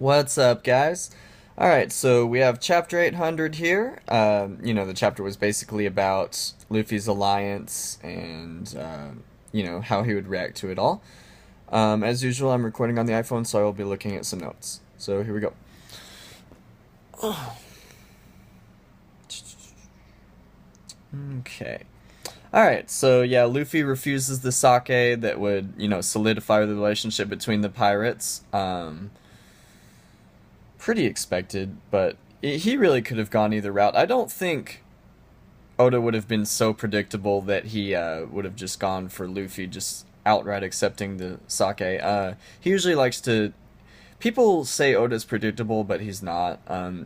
What's up, guys? Alright, so we have chapter 800 here. The chapter was basically about Luffy's alliance and, how he would react to it all. As usual, I'm recording on the iPhone, so I will be looking at some notes. So here we go. Okay. Alright, so yeah, Luffy refuses the sake that would, solidify the relationship between the pirates. Pretty expected, but he really could have gone either route. I don't think Oda would have been so predictable that he would have just gone for Luffy just outright accepting the sake. He usually likes to. People say Oda's predictable, but he's not.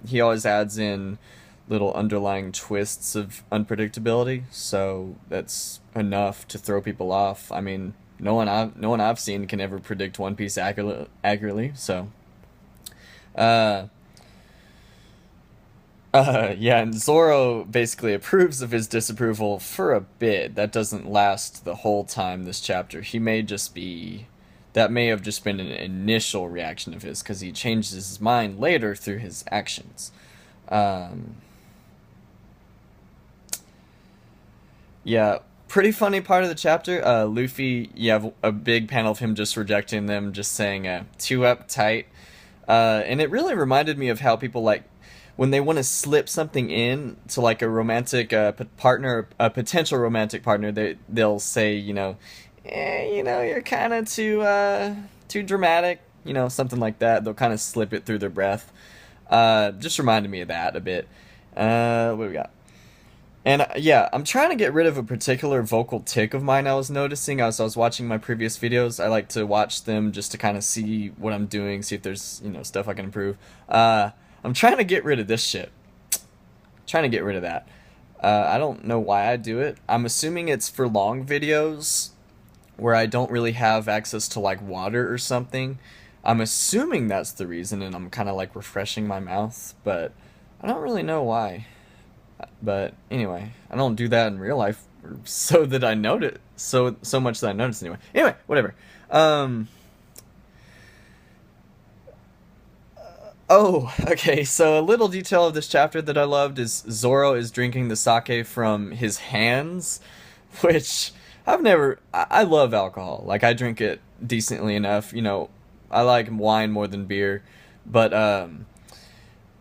He always adds in little underlying twists of unpredictability, so that's enough to throw people off. I mean, no one I've seen can ever predict One Piece accurately. So, uh, yeah, and Zoro basically approves of his disapproval for a bit. That doesn't last the whole time this chapter. That may have just been an initial reaction of his, because he changes his mind later through his actions. Um, yeah, pretty funny part of the chapter. Luffy, you have a big panel of him just rejecting them, just saying, too uptight. And it really reminded me of how people like when they want to slip something in to like a romantic partner, a potential romantic partner. They'll say, you're kind of too dramatic, something like that. They'll kind of slip it through their breath. Just reminded me of that a bit. What do we got? And yeah, I'm trying to get rid of a particular vocal tick of mine I was noticing as I was watching my previous videos. I like to watch them just to kind of see what I'm doing, see if there's, stuff I can improve. I'm trying to get rid of this shit. Trying to get rid of that. I don't know why I do it. I'm assuming it's for long videos where I don't really have access to like water or something. I'm assuming that's the reason, and I'm kind of like refreshing my mouth, but I don't really know why. But anyway, I don't do that in real life, so that I notice so much that I notice anyway. Anyway, whatever. Um. Oh, okay. So a little detail of this chapter that I loved is Zoro is drinking the sake from his hands, which I love alcohol. Like I drink it decently enough. I like wine more than beer, but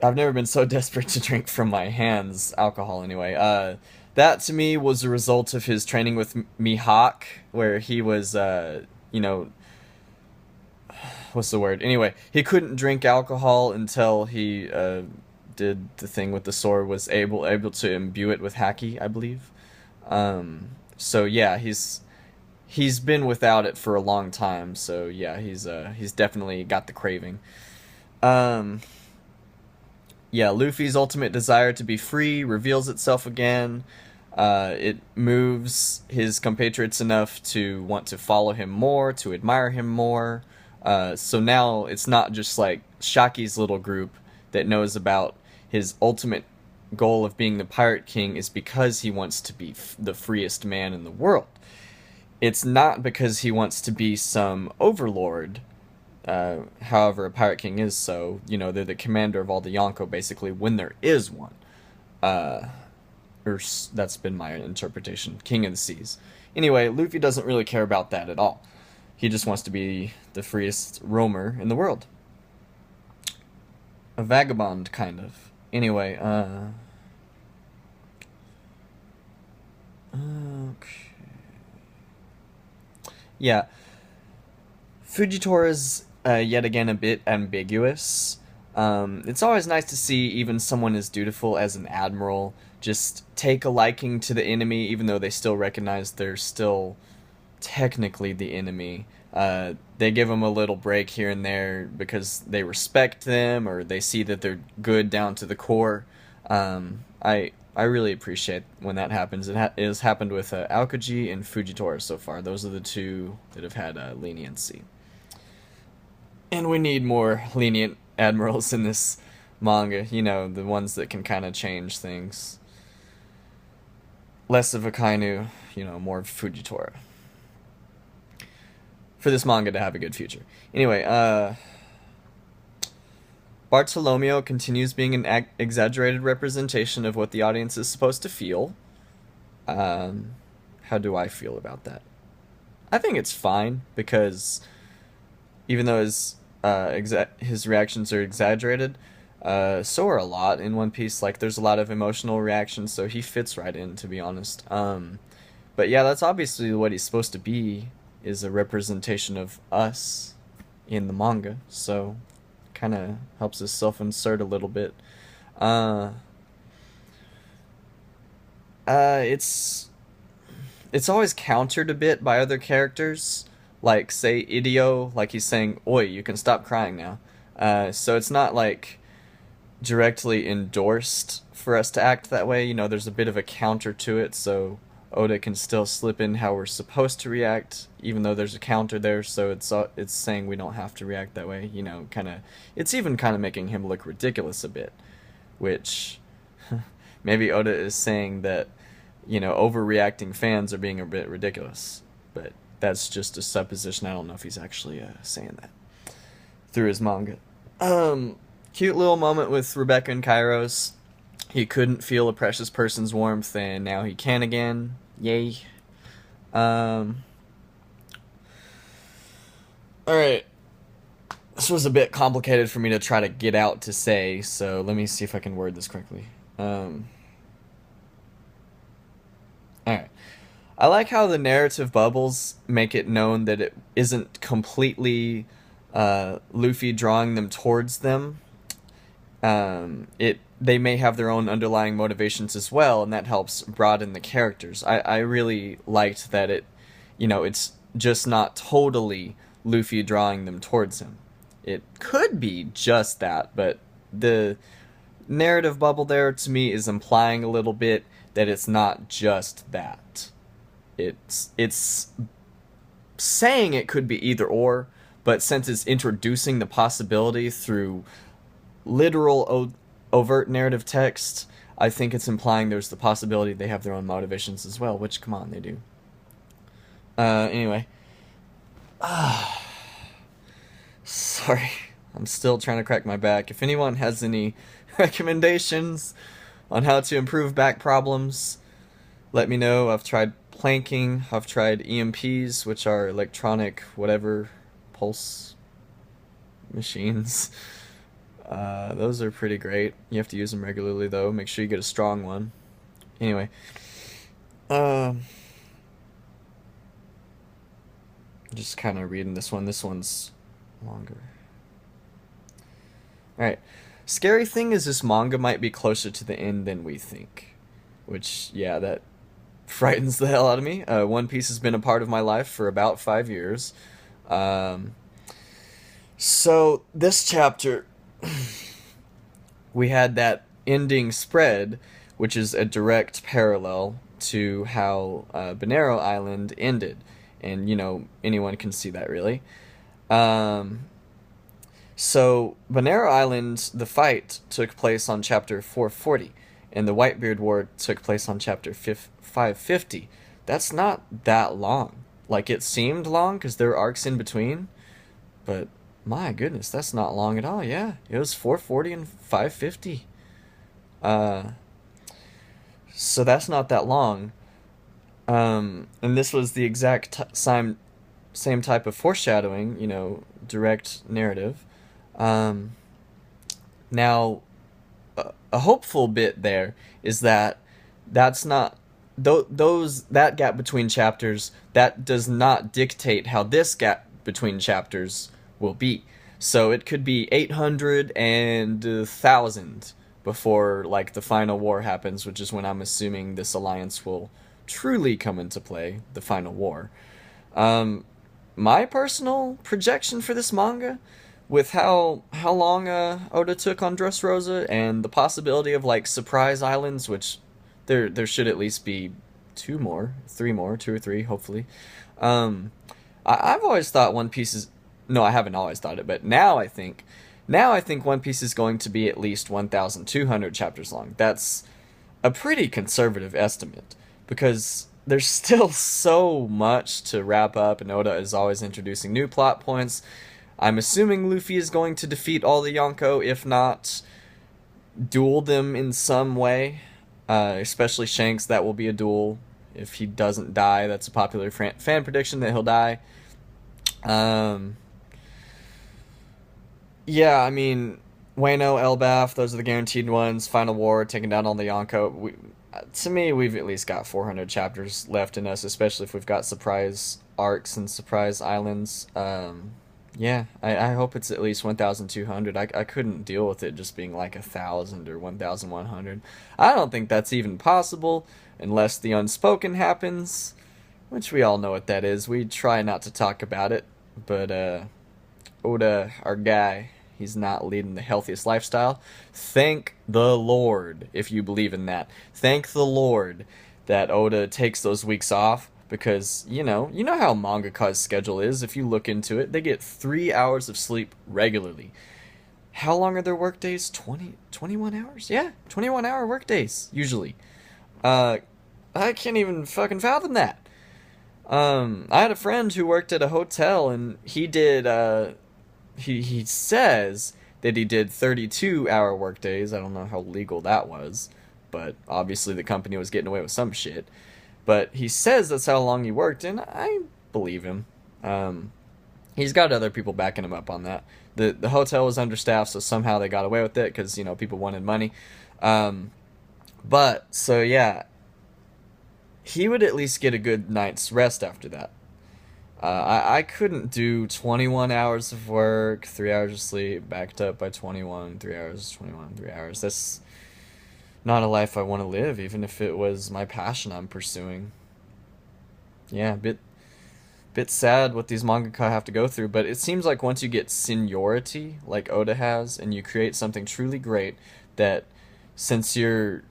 I've never been so desperate to drink from my hands, alcohol anyway. That to me was a result of his training with Mihawk, where he was, what's the word? Anyway, he couldn't drink alcohol until he did the thing with the sword, was able to imbue it with haki, I believe. So yeah, he's been without it for a long time. So yeah, he's definitely got the craving. Um, yeah, Luffy's ultimate desire to be free reveals itself again. It moves his compatriots enough to want to follow him more, to admire him more. So now it's not just like Shaki's little group that knows about his ultimate goal of being the Pirate King is because he wants to be the freest man in the world. It's not because he wants to be some overlord. However, a Pirate King is so. They're the commander of all the Yonko, basically, when there is one. Uh, that's been my interpretation. King of the Seas. Anyway, Luffy doesn't really care about that at all. He just wants to be the freest roamer in the world. A vagabond, kind of. Anyway, okay. Yeah. Fujitora is yet again a bit ambiguous. It's always nice to see even someone as dutiful as an admiral just take a liking to the enemy, even though they still recognize they're still technically the enemy. They give them a little break here and there because they respect them or they see that they're good down to the core. I really appreciate when that happens. It has happened with Aokiji and Fujitora so far. Those are the two that have had leniency. And we need more lenient admirals in this manga. The ones that can kind of change things. Less of Akainu, more of Fujitora. For this manga to have a good future. Anyway, Bartolomeo continues being an exaggerated representation of what the audience is supposed to feel. Um, how do I feel about that? I think it's fine because even though his reactions are exaggerated, so are a lot in One Piece. Like there's a lot of emotional reactions, so he fits right in, to be honest. But yeah, that's obviously what he's supposed to be, is a representation of us in the manga. So kind of helps us self-insert a little bit. Uh, it's always countered a bit by other characters, like say Idio, like he's saying, "Oi, you can stop crying now." So it's not like directly endorsed for us to act that way. You know, there's a bit of a counter to it, so Oda can still slip in how we're supposed to react, even though there's a counter there. So it's saying we don't have to react that way. You know, kind of. It's even kind of making him look ridiculous a bit, which maybe Oda is saying that, you know, overreacting fans are being a bit ridiculous. But that's just a supposition. I don't know if he's actually saying that through his manga. Cute little moment with Rebecca and Kairos. He couldn't feel a precious person's warmth, and now he can again. Yay. Um, Alright. This was a bit complicated for me to try to get out to say, so let me see if I can word this correctly. Alright. I like how the narrative bubbles make it known that it isn't completely Luffy drawing them towards them. It they may have their own underlying motivations as well, and that helps broaden the characters. I really liked that it's just not totally Luffy drawing them towards him. It could be just that, but the narrative bubble there to me is implying a little bit that it's not just that. It's saying it could be either or, but since it's introducing the possibility through literal overt narrative text, I think it's implying there's the possibility they have their own motivations as well, which, come on, they do. Anyway. Sorry. I'm still trying to crack my back. If anyone has any recommendations on how to improve back problems, let me know. I've tried planking, I've tried EMPs, which are electronic whatever pulse machines. Those are pretty great. You have to use them regularly, though. Make sure you get a strong one. Anyway. Just kind of reading this one. This one's longer. Alright. Scary thing is this manga might be closer to the end than we think. Which, yeah, that frightens the hell out of me. One Piece has been a part of my life for about 5 years. So, this chapter, we had that ending spread, which is a direct parallel to how Bonero Island ended. And, you know, anyone can see that, really. So, Bonero Island, the fight took place on chapter 440, and the Whitebeard War took place on chapter 550. That's not that long. Like, it seemed long, because there are arcs in between, but my goodness, that's not long at all. Yeah, it was 440 and 550. So that's not that long. And this was the exact same type of foreshadowing, you know, direct narrative. Now, a hopeful bit there is that that's not that gap between chapters, that does not dictate how this gap between chapters will be. So it could be 800 and 1,000 before, like, the final war happens, which is when I'm assuming this alliance will truly come into play, the final war. My personal projection for this manga, with how long Oda took on Dressrosa, and the possibility of, like, surprise islands, which there should at least be two or three, hopefully. I've always thought One Piece is... No, I haven't always thought it, but now I think One Piece is going to be at least 1,200 chapters long. That's a pretty conservative estimate, because there's still so much to wrap up, and Oda is always introducing new plot points. I'm assuming Luffy is going to defeat all the Yonko, if not duel them in some way. Especially Shanks, that will be a duel. If he doesn't die, that's a popular fan prediction that he'll die. Um, yeah, I mean, Wano, Elbaf, those are the guaranteed ones. Final War, taking down all the Yonko. To me, we've at least got 400 chapters left in us, especially if we've got surprise arcs and surprise islands. Yeah, I hope it's at least 1,200. I couldn't deal with it just being like 1,000 or 1,100. I don't think that's even possible unless the unspoken happens, which we all know what that is. We try not to talk about it, but Oda, our guy, he's not leading the healthiest lifestyle. Thank the Lord, if you believe in that. Thank the Lord that Oda takes those weeks off, because, you know how mangaka's schedule is. If you look into it, they get 3 hours of sleep regularly. How long are their work days? 21 hours? Yeah, 21-hour work days, usually. I can't even fucking fathom that. I had a friend who worked at a hotel, and he did, he says that he did 32-hour work days. I don't know how legal that was, but obviously the company was getting away with some shit. But he says that's how long he worked, and I believe him. He's got other people backing him up on that. The hotel was understaffed, so somehow they got away with it because, people wanted money. But, so yeah, he would at least get a good night's rest after that. I couldn't do 21 hours of work, 3 hours of sleep, backed up by 21, 3 hours, 21, 3 hours. That's not a life I want to live, even if it was my passion I'm pursuing. Yeah, bit sad what these mangaka have to go through, but it seems like once you get seniority, like Oda has, and you create something truly great, that since the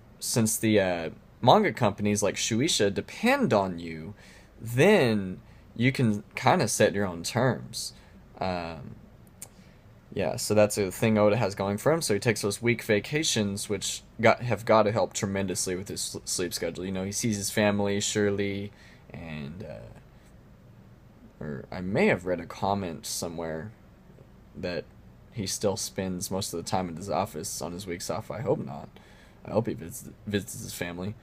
manga companies like Shueisha depend on you, then you can kind of set your own terms. Yeah, so that's a thing Oda has going for him. So he takes those week vacations, which have got to help tremendously with his sleep schedule. He sees his family, Shirley, and or I may have read a comment somewhere that he still spends most of the time in his office on his weeks off. I hope not. I hope he visits his family.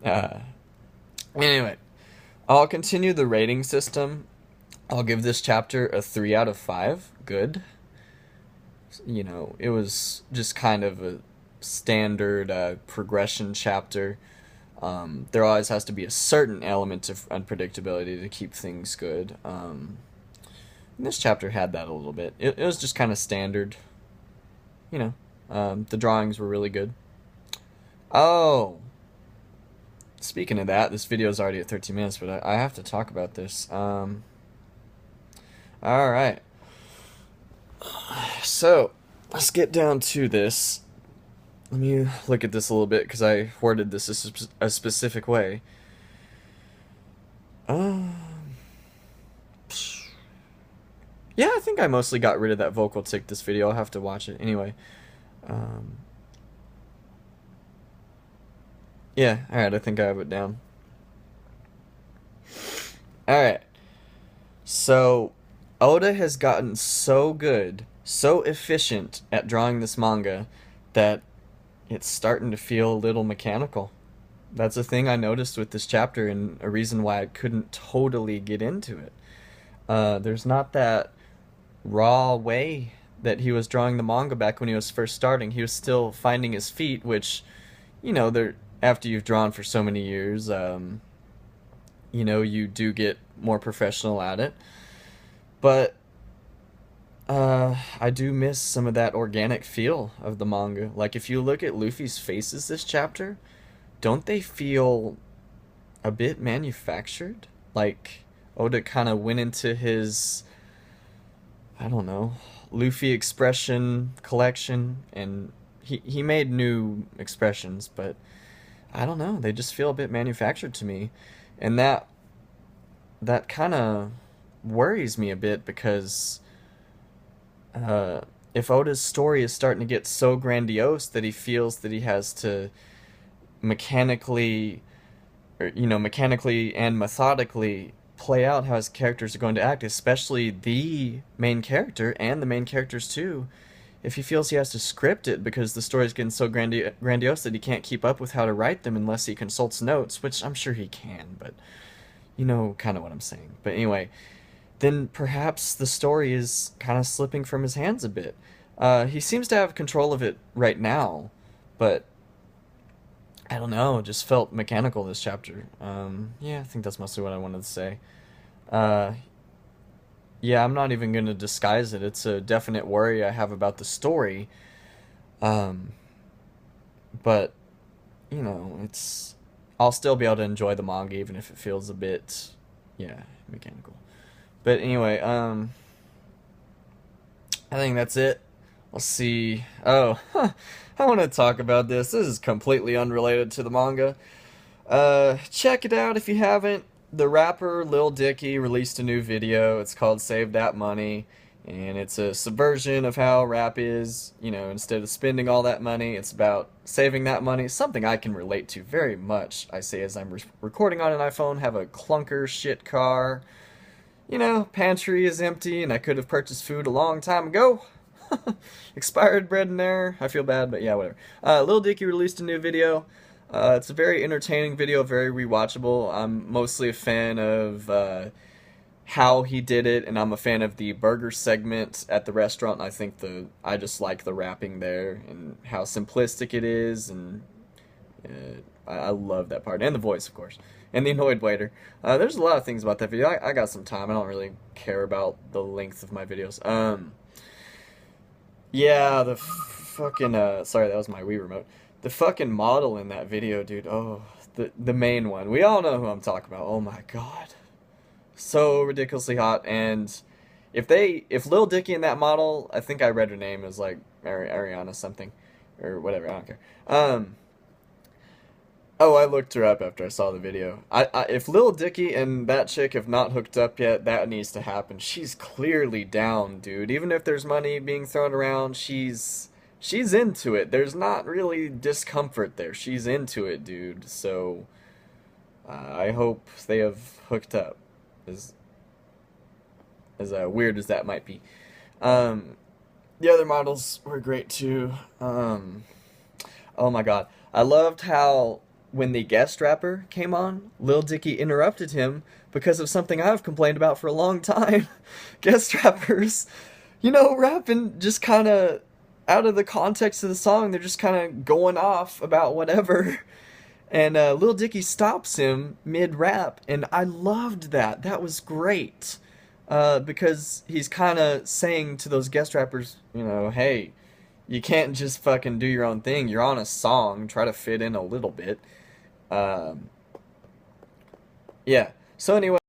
Anyway, I'll continue the rating system. I'll give this chapter a 3 out of 5. Good. It was just kind of a standard progression chapter. There always has to be a certain element of unpredictability to keep things good. And this chapter had that a little bit. It was just kind of standard. The drawings were really good. Oh, speaking of that, this video is already at 13 minutes, but I have to talk about this. Alright. So, let's get down to this. Let me look at this a little bit, because I worded this a specific way. Yeah, I think I mostly got rid of that vocal tick this video. I'll have to watch it. Anyway. Yeah, alright, I think I have it down. Alright. So, Oda has gotten so good, so efficient at drawing this manga, that it's starting to feel a little mechanical. That's a thing I noticed with this chapter, and a reason why I couldn't totally get into it. There's not that raw way that he was drawing the manga back when he was first starting. He was still finding his feet, which, after you've drawn for so many years, you do get more professional at it. But I do miss some of that organic feel of the manga. Like, if you look at Luffy's faces this chapter, don't they feel a bit manufactured? Like, Oda kind of went into his, I don't know, Luffy expression collection, and he made new expressions, but I don't know, they just feel a bit manufactured to me. And that kind of worries me a bit, because if Oda's story is starting to get so grandiose that he feels that he has to mechanically and methodically play out, how his characters are going to act, especially the main character and the main characters too. If he feels he has to script it because the story's getting so grandiose that he can't keep up with how to write them unless he consults notes, which I'm sure he can, but you know kind of what I'm saying. But anyway, then perhaps the story is kind of slipping from his hands a bit. He seems to have control of it right now, but I don't know, it just felt mechanical this chapter. Yeah, I think that's mostly what I wanted to say. Uh, yeah, I'm not even going to disguise it. It's a definite worry I have about the story. Um, but, you know, it's. I'll still be able to enjoy the manga even if it feels a bit, yeah, mechanical. But anyway, I think that's it. Let's see. Oh, I want to talk about this. This is completely unrelated to the manga. Check it out if you haven't. The rapper Lil Dicky released a new video. It's called Save That Money. And it's a subversion of how rap is. You know, instead of spending all that money, it's about saving that money. Something I can relate to very much. I say as I'm recording on an iPhone, have a clunker shit car. You know, pantry is empty and I could have purchased food a long time ago. Expired bread in there. I feel bad, but yeah, whatever. Lil Dicky released a new video. It's a very entertaining video, very rewatchable. I'm mostly a fan of how he did it, and I'm a fan of the burger segment at the restaurant. I just like the rapping there and how simplistic it is, and I love that part, and the voice, of course, and the annoyed waiter. There's a lot of things about that video. I got some time. I don't really care about the length of my videos. Yeah, the fucking sorry, that was my Wii remote. The fucking model in that video, dude. Oh, the main one. We all know who I'm talking about. Oh my god. So ridiculously hot. And if Lil Dicky in that model, I think I read her name is like Ariana something or whatever, I don't care. Oh, I looked her up after I saw the video. If Lil Dicky and that chick have not hooked up yet, that needs to happen. She's clearly down, dude. Even if there's money being thrown around, she's into it. There's not really discomfort there. She's into it, dude. So I hope they have hooked up. As weird as that might be. The other models were great too. Oh my god. I loved how when the guest rapper came on, Lil Dicky interrupted him because of something I've complained about for a long time. Guest rappers, you know, rapping just kind of out of the context of the song, they're just kind of going off about whatever. And Lil Dicky stops him mid-rap, and I loved that. That was great. Because he's kind of saying to those guest rappers, you know, hey, you can't just fucking do your own thing. You're on a song. Try to fit in a little bit. Yeah. So anyway.